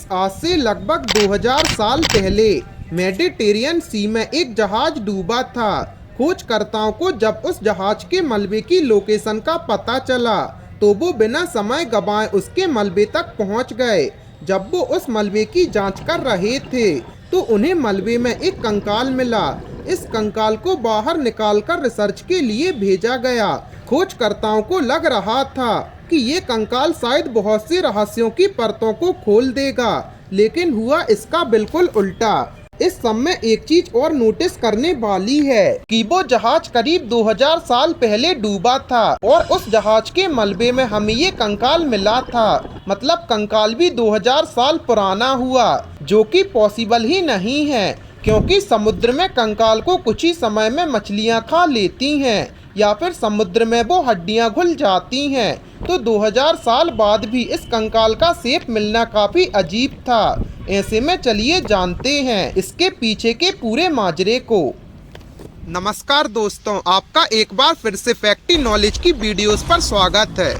Guys, आज से लगभग 2000 साल पहले मेडिटेरियन सी में एक जहाज डूबा था। खोजकर्ताओं को जब उस जहाज के मलबे की लोकेशन का पता चला तो वो बिना समय गंवाए उसके मलबे तक पहुंच गए। जब वो उस मलबे की जांच कर रहे थे तो उन्हें मलबे में एक कंकाल मिला। इस कंकाल को बाहर निकालकर रिसर्च के लिए भेजा गया। खोजकर्ताओं को लग रहा था कि ये कंकाल शायद बहुत से रहस्यों की परतों को खोल देगा, लेकिन हुआ इसका बिल्कुल उल्टा। इस सब में एक चीज और नोटिस करने वाली है कि वो जहाज करीब 2000 साल पहले डूबा था और उस जहाज के मलबे में हमें ये कंकाल मिला था। मतलब कंकाल भी 2000 साल पुराना हुआ, जो कि पॉसिबल ही नहीं है, क्योंकि समुद्र में कंकाल को कुछ ही समय में मछलियां खा लेती हैं या फिर समुद्र में वो हड्डियां घुल जाती हैं। तो 2000 साल बाद भी इस कंकाल का शेप मिलना काफी अजीब था। ऐसे में चलिए जानते हैं इसके पीछे के पूरे माजरे को। नमस्कार दोस्तों, आपका एक बार फिर से फैक्टी नॉलेज की वीडियोस पर स्वागत है।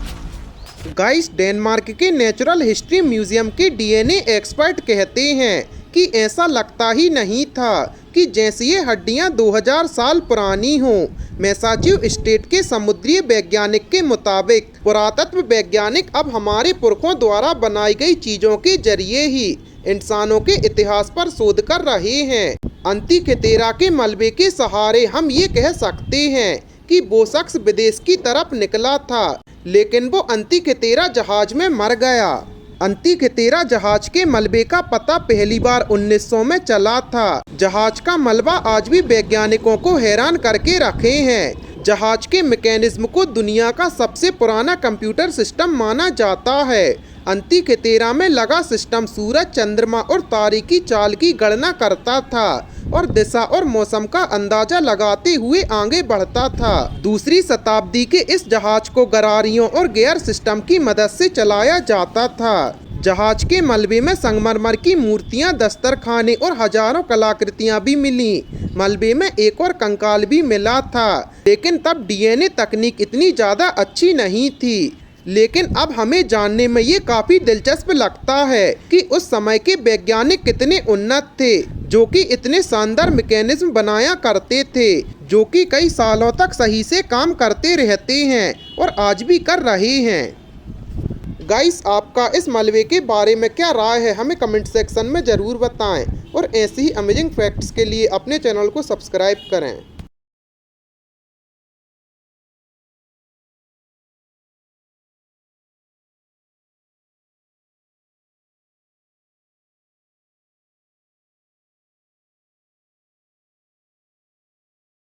गाइस, डेनमार्क के नेचुरल हिस्ट्री म्यूजियम के डीएनए एक्सपर्ट कहते हैं कि ऐसा लगता ही नहीं था कि जैसे ये हड्डियां 2000 साल पुरानी हों। मैसाचुसेट्स के समुद्री वैज्ञानिक के मुताबिक पुरातत्व वैज्ञानिक अब हमारे पुरखों द्वारा बनाई गई चीजों के जरिए ही इंसानों के इतिहास पर शोध कर रहे हैं। अंतिkythera के मलबे के सहारे हम ये कह सकते हैं कि वो शख्स विदेश की तरफ निकला था, लेकिन वो अंतिkythera जहाज में मर गया। अंतिkythera जहाज के मलबे का पता पहली बार 1900 में चला था। जहाज का मलबा आज भी वैज्ञानिकों को हैरान करके रखे हैं। जहाज के मैकेनिज्म को दुनिया का सबसे पुराना कंप्यूटर सिस्टम माना जाता है। अंतिkythera में लगा सिस्टम सूरज, चंद्रमा और तारे की चाल की गणना करता था और दिशा और मौसम का अंदाजा लगाते हुए आगे बढ़ता था। दूसरी शताब्दी के इस जहाज को गरारियों और गियर सिस्टम की मदद से चलाया जाता था। जहाज के मलबे में संगमरमर की मूर्तियां, दस्तरखाने और हजारों कलाकृतियां भी मिली। मलबे में एक और कंकाल भी मिला था, लेकिन तब डीएनए तकनीक इतनी ज्यादा अच्छी नहीं थी। लेकिन अब हमें जानने में ये काफी दिलचस्प लगता है कि उस समय के वैज्ञानिक कितने उन्नत थे, जो कि इतने शानदार मैकेनिज्म बनाया करते थे, जो कि कई सालों तक सही से काम करते रहते हैं और आज भी कर रहे हैं। गाइस, आपका इस मलबे के बारे में क्या राय है, हमें कमेंट सेक्शन में ज़रूर बताएं और ऐसे ही अमेजिंग फैक्ट्स के लिए अपने चैनल को सब्सक्राइब करें।